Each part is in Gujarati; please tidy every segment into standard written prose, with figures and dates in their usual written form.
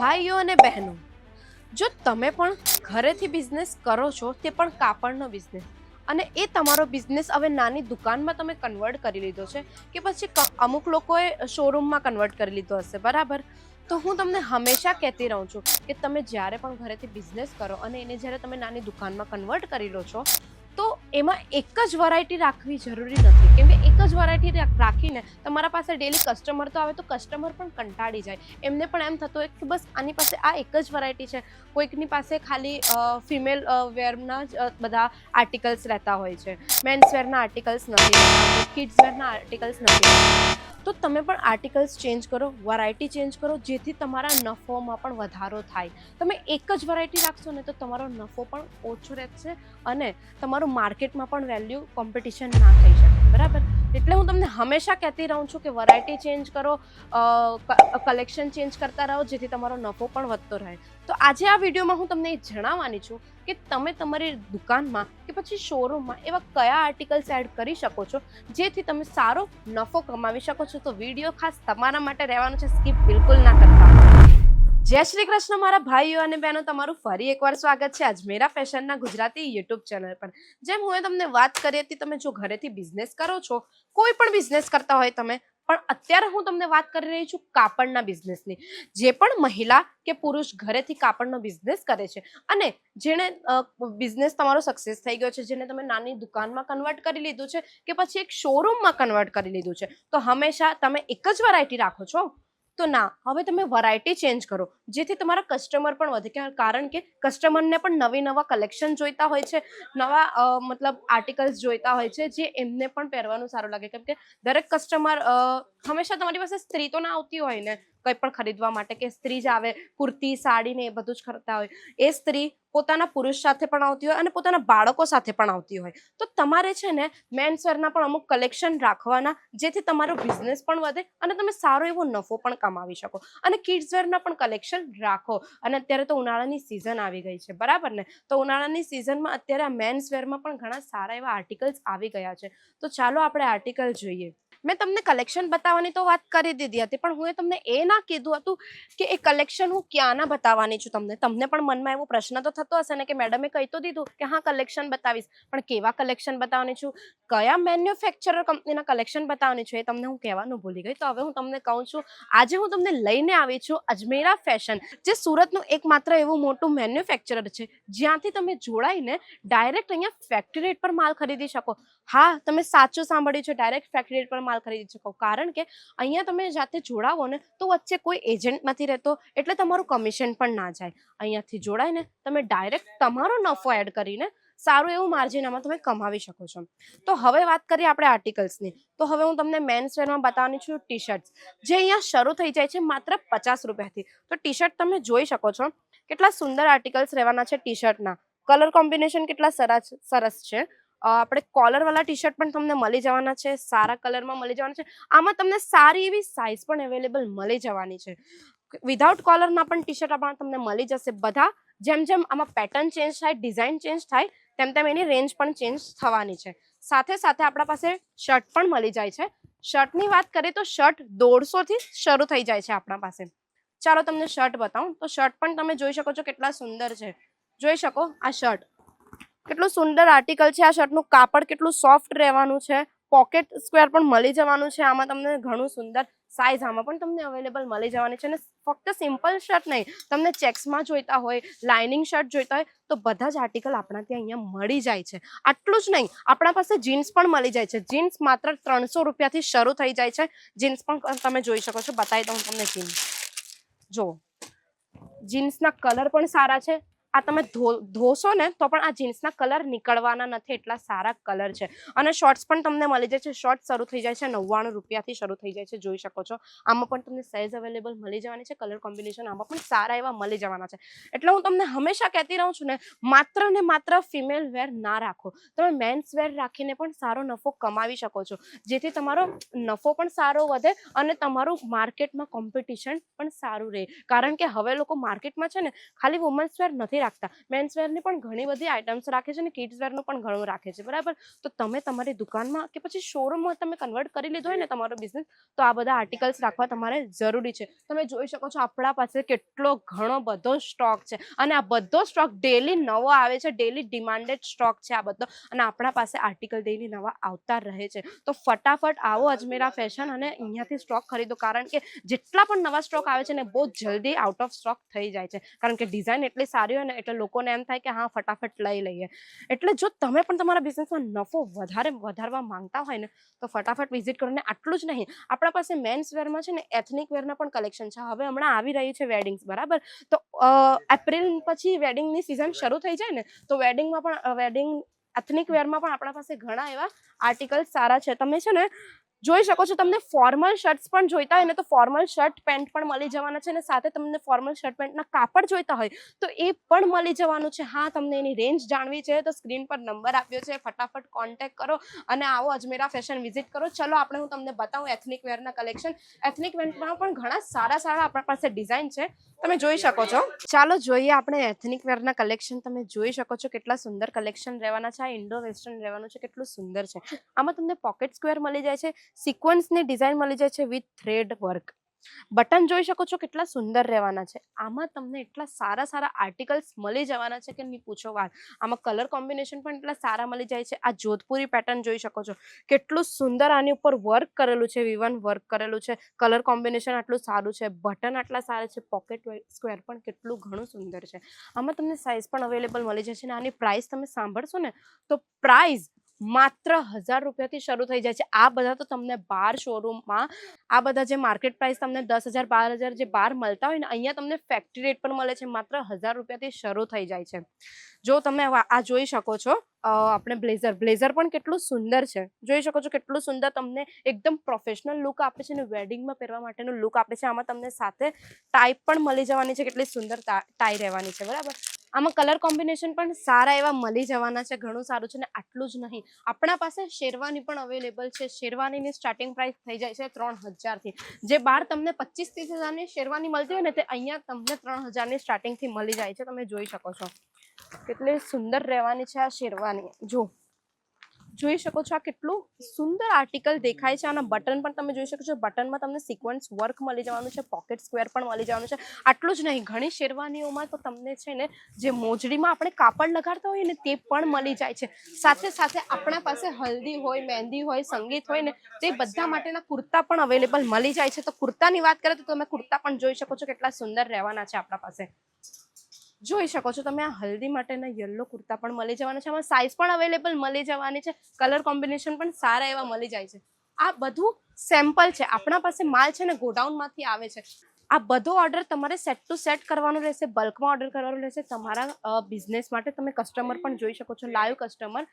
ભાઈઓ અને બહેનો, જો તમે પણ ઘરેથી બિઝનેસ કરો છો, તે પણ કાપડનો બિઝનેસ, અને એ તમારો બિઝનેસ હવે નાની દુકાનમાં તમે કન્વર્ટ કરી લીધો છે કે પછી અમુક લોકોએ શોરૂમમાં કન્વર્ટ કરી લીધો હશે, બરાબર? તો હું તમને હંમેશા કહેતી રહું છું કે તમે જ્યારે પણ ઘરેથી બિઝનેસ કરો અને એને જ્યારે તમે નાની દુકાનમાં કન્વર્ટ કરી લો છો, તો એમાં એક જ વેરાયટી રાખવી જરૂરી નથી, કેમ કે એક જ વેરાયટી રાખીને તમારા પાસે ડેલી કસ્ટમર તો આવે તો કસ્ટમર પણ કંટાળી જાય. એમને પણ એમ થતું હોય કે બસ આની પાસે આ એક જ વેરાયટી છે. કોઈકની પાસે ખાલી ફિમેલ વેરના જ બધા આર્ટિકલ્સ રહેતા હોય છે, મેન્સ વેરના આર્ટિકલ્સ નથી રહેતા, કિડ્સ વેરના આર્ટિકલ્સ નથી રહેતા. તો તમે પણ આર્ટિકલ્સ ચેન્જ કરો, વેરાયટી ચેન્જ કરો, જેથી તમારા નફોમાં પણ વધારો થાય. તમે એક જ વેરાયટી રાખશો ને તો તમારો નફો પણ ઓછો રહેશે અને તમારું માર્કેટમાં પણ વેલ્યુ કોમ્પિટિશન ના થઈ શકે, બરાબર? એટલે હું તમને હંમેશા કહેતી રહું છું કે વેરાયટી ચેન્જ કરો, કલેક્શન ચેન્જ કરતા રહો, જેથી તમારો નફો પણ વધતો રહે. તો આજે આ વિડીયોમાં હું તમને એ જણાવવાની છું કે તમે તમારી દુકાનમાં કે પછી શોરૂમમાં એવા કયા આર્ટિકલ્સ એડ કરી શકો છો જેથી તમે સારો નફો કમાવી શકો છો. તો વિડીયો ખાસ તમારા માટે રહેવાનો છે, સ્કીપ બિલકુલ ના કરતા. જય શ્રી કૃષ્ણ મારા ભાઈઓ અને બહેનો, તમારું ફરી એકવાર સ્વાગત છે અજમેરા ફેશનના ગુજરાતી યુટ્યુબ ચેનલ પર. જેમ હું તમને વાત કરી હતી, તમે જો ઘરેથી બિઝનેસ કરો છો, કોઈ પણ બિઝનેસ કરતા હોય તમે, પણ અત્યારે હું તમને વાત કરી રહી છું કાપડના બિઝનેસની. જે પણ મહિલા કે પુરુષ ઘરેથી કાપડનો બિઝનેસ કરે છે અને જેણે બિઝનેસ તમારો સક્સેસ થઈ ગયો છે, જેને તમે નાની દુકાનમાં કન્વર્ટ કરી લીધું છે કે પછી એક શોરૂમમાં કન્વર્ટ કરી લીધું છે, તો હંમેશા તમે એક જ વેરાયટી રાખો છો? તો ના, હવે તમે વેરાયટી ચેન્જ કરો, જેથી તમારા કસ્ટમર પણ વધે. કારણ કે કસ્ટમરને પણ નવા કલેક્શન જોઈતા હોય છે, નવા મતલબ આર્ટિકલ્સ જોઈતા હોય છે, જે એમને પણ પહેરવાનું સારું લાગે. કેમ કે દરેક કસ્ટમર હંમેશા તમારી પાસે સ્ત્રી તો ના આવતી હોય ને કંઈ પણ ખરીદવા માટે, કે સ્ત્રી જ આવે કુર્તી સાડી ને એ બધું જ ખરીદતા હોય. એ સ્ત્રી પોતાના પુરુષ સાથે પણ આવતી હોય અને પોતાના બાળકો સાથે પણ આવતી હોય. તો તમારે છે ને મેન્સ વેરના પણ અમુક કલેક્શન રાખવાના, જેથી તમારો બિઝનેસ પણ વધે અને તમે સારો એવો નફો પણ કમાવી શકો. અને કિડ્સ વેરના પણ કલેક્શન રાખો. અને અત્યારે તો ઉનાળાની સિઝન આવી ગઈ છે, બરાબર ને? તો ઉનાળાની સિઝનમાં અત્યારે આ મેન્સ વેરમાં પણ ઘણા સારા એવા આર્ટિકલ્સ આવી ગયા છે. તો ચાલો આપણે આર્ટિકલ જોઈએ. મેં તમને કલેક્શન બતાવવાની તો વાત કરી દીધી હતી, પણ હું તમને એ ના કીધું હતું કે એ કલેક્શન હું ક્યાંના બતાવવાની છું. તમને પણ મનમાં એવો પ્રશ્ન તો થતો હશે ને કે મેડમે કહી તો દીધું કે હા કલેક્શન બતાવીશ, પણ કેવા કલેક્શન બતાવવાની છું, કયા મેન્યુફેક્ચરર કંપનીના કલેક્શન બતાવવાની છું, એ તમને હું કહેવાનું ભૂલી ગઈ. તો હવે હું તમને કહું છું, આજે હું તમને લઈને આવી છું અજમેરા ફેશન, જે સુરતનું એકમાત્ર એવું મોટું મેન્યુફેક્ચરર છે, જ્યાંથી તમે જોડાઈને ડાયરેક્ટ અહીંયા ફેક્ટરી રેટ પર માલ ખરીદી શકો. હા, તમે સાચું સાંભળ્યું છે, ડાયરેક્ટ ફેક્ટરી રેટ પર માલ ખરીદી શકો. કારણ કે અહીંયા તમે જાતે જોડાવો ને તો વચ્ચે કોઈ એજન્ટ નથી રહેતો, એટલે તમારું કમિશન પણ ના જાય. અહીંયાથી જોડાઈને તમે ડાયરેક્ટ તમારો નફો એડ કરીને સારું એવું માર્જિન આમાં તમે કમાવી શકો છો. તો હવે વાત કરીએ આપણે આર્ટિકલ્સની. તો હવે હું તમને મેન્સ વેરમાં બતાવવાની છું ટી શર્ટ્સ, જે અહીંયા શરૂ થઈ જાય છે માત્ર 50 રૂપિયાથી. તો ટી શર્ટ તમે જોઈ શકો છો, કેટલા સુંદર આર્ટિકલ્સ રહેવાના છે ટી શર્ટના. કલર કોમ્બિનેશન કેટલા સરસ છે. આપણે કોલર વાળા ટી શર્ટ પણ તમને મળી જવાના છે, સારા કલરમાં મળી જવાના છે. આમાં તમને સારી એવી સાઇઝ પણ અવેલેબલ મળી જવાની છે. વિધાઉટ કોલરના પણ ટી શર્ટ આપણા તમને મળી જશે. બધા જેમ જેમ આમાં પેટર્ન ચેન્જ થાય, ડિઝાઇન ચેન્જ થાય, તેમ તેમ એની રેન્જ પણ ચેન્જ થવાની છે. સાથે સાથે આપણા પાસે શર્ટ પણ મળી જાય છે. શર્ટની વાત કરીએ તો શર્ટ 150 થી શરૂ થઈ જાય છે આપણા પાસે. ચાલો તમને શર્ટ બતાવું. તો શર્ટ પણ તમે જોઈ શકો છો કેટલા સુંદર છે. જોઈ શકો આ શર્ટ કેટલું સુંદર આર્ટિકલ છે. આ શર્ટનું કાપડ કેટલું સોફ્ટ રહેવાનું છે. પોકેટ સ્ક્વેર પણ મળી જવાનું છે. આમાં તમને ઘણું સુંદર સાઇઝ આમાં પણ તમને અવેલેબલ મળી જવાની છે. અને ફક્ત સિમ્પલ શર્ટ નહીં, તમને ચેક્સમાં જોઈતા હોય, લાઇનિંગ શર્ટ જોઈતા હોય, તો બધા જ આર્ટિકલ આપણા ત્યાં અહીંયા મળી જાય છે. આટલું જ નહીં, આપણા પાસે જીન્સ પણ મળી જાય છે. જીન્સ માત્ર 300 રૂપિયાથી શરૂ થઈ જાય છે. જીન્સ પણ તમે જોઈ શકો છો. બતાવી દઉં તમને જીન્સ. જો જીન્સના કલર પણ સારા છે. આ તમે ધોશો ને તો પણ આ જીન્સના કલર નીકળવાના નથી, એટલા સારા કલર છે. અને શોર્ટ્સ પણ તમને મળી જાય છે. શોર્ટ શરૂ થઈ જાય છે 99 રૂપિયાથી શરૂ થઈ જાય છે. જોઈ શકો છો. આમાં પણ તમને સાઇઝ અવેલેબલ મળી જવાની છે. કલર કોમ્બિનેશન આમાં પણ સારા એવા મળી જવાના છે. એટલે હું તમને હંમેશા કહેતી રહું છું ને, માત્ર ને માત્ર ફિમેલ વેર ના રાખો. તમે મેન્સ વેર રાખીને પણ સારો નફો કમાવી શકો છો, જેથી તમારો નફો પણ સારો વધે અને તમારું માર્કેટમાં કોમ્પિટિશન પણ સારું રહે. કારણ કે હવે લોકો માર્કેટમાં છે ને ખાલી વુમન્સ વેર નથી નથી રાખતા, મેન્સવેરની પણ ઘણી બધી આઇટમ્સ રાખે છે અને કિડ્સવેરનું પણ ઘણું રાખે છે, બરાબર. તો તમે તમારી દુકાનમાં કે પછી શોરૂમમાં તમે કન્વર્ટ કરી લીધો હોય ને તમારો બિઝનેસ, તો આ બધા આર્ટિકલ્સ રાખવા તમારે જરૂરી છે. તમે જોઈ શકો છો આપણા પાસે કેટલો ઘણો બધો સ્ટોક છે અને આ બધો સ્ટોક ડેલી નવો આવે છે, ડેલી ડિમાન્ડેડ સ્ટોક છે આ બધો, અને આપણા પાસે આર્ટિકલ ડેલી નવા આવતા રહે છે. તો ફટાફટ આવો અજમેરા ફેશન અને અહીંયાથી સ્ટોક ખરીદો, કારણ કે જેટલા પણ નવા સ્ટોક આવે છે ને બહુ જલ્દી આઉટ ઓફ સ્ટોક થઈ જાય છે, કારણ કે ડિઝાઇન એટલી સારી હોય ને એટલે લોકોને એમ થાય કે હા ફટાફટ લઈ લઈએ. એટલે જો તમે પણ તમારા બિઝનેસમાં નફો વધારવા માંગતા હોય ને તો ફટાફટ વિઝિટ કરો. ને આટલું જ નહીં, આપણા પાસે મેન્સ વેરમાં છે ને એથનિક વેરના પણ કલેક્શન છે. હવે હમણાં આવી રહી છે વેડિંગ્સ, બરાબર. તો એપ્રિલ પછી વેડિંગની સિઝન શરૂ થઈ જાય ને, તો વેડિંગ એથનિક વેરમાં પણ આપણા પાસે ઘણા એવા આર્ટિકલ્સ સારા છે. તમે છે ને જોઈ શકો છો, તમને ફોર્મલ શર્ટ્સ પણ જોઈતા હોય ને તો ફોર્મલ શર્ટ પેન્ટ પણ મળી જવાના છે, અને સાથે તમને ફોર્મલ શર્ટ પેન્ટના કાપડ જોઈતા હોય તો એ પણ મળી જવાનું છે. હા, તમને એની રેન્જ જાણવી છે તો સ્ક્રીન પર નંબર આપ્યો છે, ફટાફટ કોન્ટેક્ટ કરો અને આવો અજમેરા ફેશન વિઝિટ કરો. ચલો હું તમને બતાવું એથનિક વેરના કલેક્શન. એથનિક વેરમાં પણ ઘણા સારા આપણા પાસે ડિઝાઇન છે, તમે જોઈ શકો છો. ચાલો જોઈએ આપણે એથનિક વેરના કલેક્શન. તમે જોઈ શકો છો કેટલા સુંદર કલેક્શન રહેવાના છે. આ ઇન્ડો વેસ્ટર્ન રહેવાનું છે, કેટલું સુંદર છે. આમાં તમને પોકેટ સ્ક્વેર મળી જાય છે, સિક્વન્સની ડિઝાઇન મળી જાય છે વિથ થ્રેડ વર્ક. બટન જોઈ શકો છો કેટલા સુંદર રહેવાના છે. આમાં તમને એટલા સારા આર્ટિકલ્સ મળી જવાના છે કે નહીં પૂછો વાત. આમાં કલર કોમ્બિનેશન પણ એટલા સારા મળી જાય છે. આ જોધપુરી પેટર્ન જોઈ શકો છો, કેટલું સુંદર આની ઉપર વર્ક કરેલું છે, વિવન વર્ક કરેલું છે. કલર કોમ્બિનેશન આટલું સારું છે, બટન આટલા સારા છે, પોકેટ સ્ક્વેર પણ કેટલું ઘણું સુંદર છે. આમાં તમને સાઇઝ પણ અવેલેબલ મળી જશે. અને આની પ્રાઇસ તમે સાંભળશો ને તો પ્રાઇસ માત્ર 1000 રૂપિયાથી શરૂ થઈ જાય છે. આ બધા તો તમને બહાર શોરૂમમાં આ બધા જે માર્કેટ પ્રાઇસ તમને 10,000 12,000 જે બહાર મળતા હોય ને, અહીંયા તમને ફેક્ટરી રેટ પર મળે છે. માત્ર 1000 રૂપિયાથી શરૂ થઈ જાય છે. જો તમે આ જોઈ શકો છો, આપણે બ્લેઝર પણ કેટલું સુંદર છે. જોઈ શકો છો કેટલું સુંદર, તમને એકદમ પ્રોફેશનલ લુક આપે છે અને વેડિંગમાં પહેરવા માટેનું લુક આપે છે. આમાં તમને સાથે ટાઈ પણ મળી જવાની છે, કેટલી સુંદર ટાઈ રહેવાની છે, બરાબર. આમાં કલર કોમ્બિનેશન પણ સારા એવા મળી જવાના છે, ઘણું સારું છે. ને આટલું જ નહીં, આપણા પાસે શેરવાની પણ અવેલેબલ છે. શેરવાનીની સ્ટાર્ટિંગ પ્રાઇસ થઈ જાય છે 3000થી. જે બહાર તમને 25-30 હજારની શેરવાની મળતી હોય ને, તે અહીંયા તમને 3000ની સ્ટાર્ટિંગથી મળી જાય છે. તમે જોઈ શકો છો કેટલી સુંદર રહેવાની છે આ શેરવાની. જોઈ શકો છો આ કેટલું સુંદર આર્ટિકલ દેખાય છે. આના બટન પણ તમે જોઈ શકો છો, બટનમાં તમને સિક્વન્સ વર્ક મળી જવાનું છે, પોકેટ સ્ક્વેર પણ મળી જવાનું છે. આટલું જ નહીં, ઘણી શેરવાનીઓમાં તો તમને છે ને જે મોજડીમાં આપણે કાપડ લગાડતા હોઈએ ને તે પણ મળી જાય છે. સાથે આપણા પાસે હલ્દી હોય, મહેંદી હોય, સંગીત હોય ને, તે બધા માટેના કુર્તા પણ અવેલેબલ મળી જાય છે. તો કુર્તાની વાત કરીએ તો તમે કુર્તા પણ જોઈ શકો છો કેટલા સુંદર રહેવાના છે આપણા પાસે. જોઈ શકો છો તમે, આ હલ્દી માટેના યલો કુર્તા પણ મળી જવાના છે. આમાં સાઇઝ પણ અવેલેબલ મળી જવાની છે, કલર કોમ્બિનેશન પણ સારા એવા મળી જાય છે. આ બધું સેમ્પલ છે, આપણા પાસે માલ છે ને ગોડાઉનમાંથી આવે છે. આ બધો ઓર્ડર તમારે સેટ ટુ સેટ કરવાનો રહેશે, બલ્કમાં ઓર્ડર કરવાનો રહેશે તમારા બિઝનેસ માટે. તમે કસ્ટમર પણ જોઈ શકો છો, લાઈવ કસ્ટમર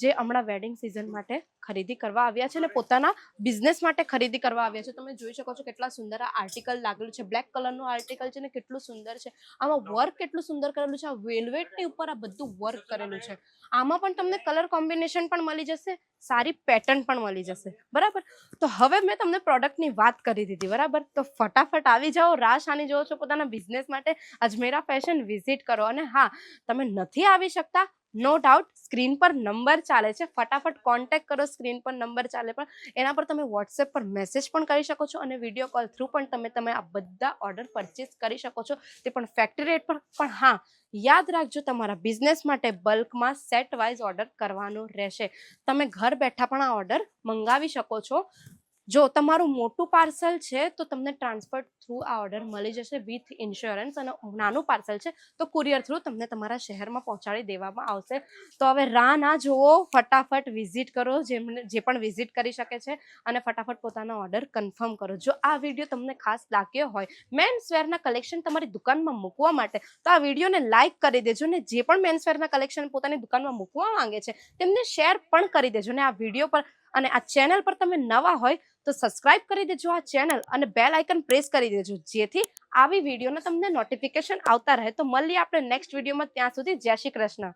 જે હમણાં વેડિંગ સિઝન માટે ખરીદી કરવા આવ્યા છે અને પોતાના બિઝનેસ માટે ખરીદી કરવા આવ્યા છે. તમે જોઈ શકો છો કેટલા સુંદર આ આર્ટિકલ લાગેલું છે. બ્લેક કલરનું આર્ટિકલ છે ને કેટલું સુંદર છે. આમાં વર્ક કેટલું સુંદર કરેલું છે. આ વેલ્વેટની ઉપર આ બધું વર્ક કરેલું છે. આમાં પણ તમને કલર કોમ્બિનેશન પણ મળી જશે, સારી પેટર્ન પણ મળી જશે, બરાબર. તો હવે મેં તમને પ્રોડક્ટની વાત કરી દીધી, બરાબર. તો ફટાફટ આવી જાઓ, રાહ શાની જોવો છો પોતાના બિઝનેસ માટે? અજમેરા ફેશન વિઝિટ કરો. અને હા, તમે નથી આવી શકતા, નો ડાઉટ, સ્ક્રીન પર નંબર ચાલે છે, ફટાફટ કોન્ટેક્ટ કરો. સ્ક્રીન પર નંબર ચાલે પણ એના પર તમે વોટ્સએપ પર મેસેજ પણ કરી શકો છો અને વિડીયો કોલ થ્રુ પણ તમે આ બધા ઓર્ડર પરચેસ કરી શકો છો, તે પણ ફેક્ટરી રેટ પર. પણ હા, યાદ રાખજો, તમારા બિઝનેસ માટે બલ્કમાં સેટ વાઇઝ ઓર્ડર કરવાનો રહેશે. તમે ઘર બેઠા પણ આ ઓર્ડર મંગાવી શકો છો. જો તમારું મોટું પાર્સલ છે તો તમને ટ્રાન્સફર થ્રુ આ ઓર્ડર મળી જશે વિથ ઇન્સ્યોરન્સ, અને નાનું પાર્સલ છે તો કુરિયર થ્રુ તમને તમારા શહેરમાં પહોંચાડી દેવામાં આવશે. તો હવે રાહ ના જુઓ, ફટાફટ વિઝિટ કરો, જે પણ વિઝિટ કરી શકે છે, અને ફટાફટ પોતાનો ઓર્ડર કન્ફર્મ કરો. જો આ વિડીયો તમને ખાસ લાગ્યો હોય મેન્સવેરના કલેક્શન તમારી દુકાનમાં મૂકવા માટે, તો આ વિડીયોને લાઇક કરી દેજો. ને જે પણ મેન્સવેરના કલેક્શન પોતાની દુકાનમાં મૂકવા માંગે છે તેમને શેર પણ કરી દેજો. ને આ વિડીયો પર અને આ ચેનલ પર તમે નવા હોય તો સબસ્ક્રાઇબ કરી દેજો આ ચેનલ, અને બેલ આઇકન પ્રેસ કરી દેજો, જેથી આવી વિડીયોના તમને નોટિફિકેશન આવતા રહે. તો મળીએ આપણે નેક્સ્ટ વિડીયોમાં. ત્યાં સુધી જય શ્રી કૃષ્ણ.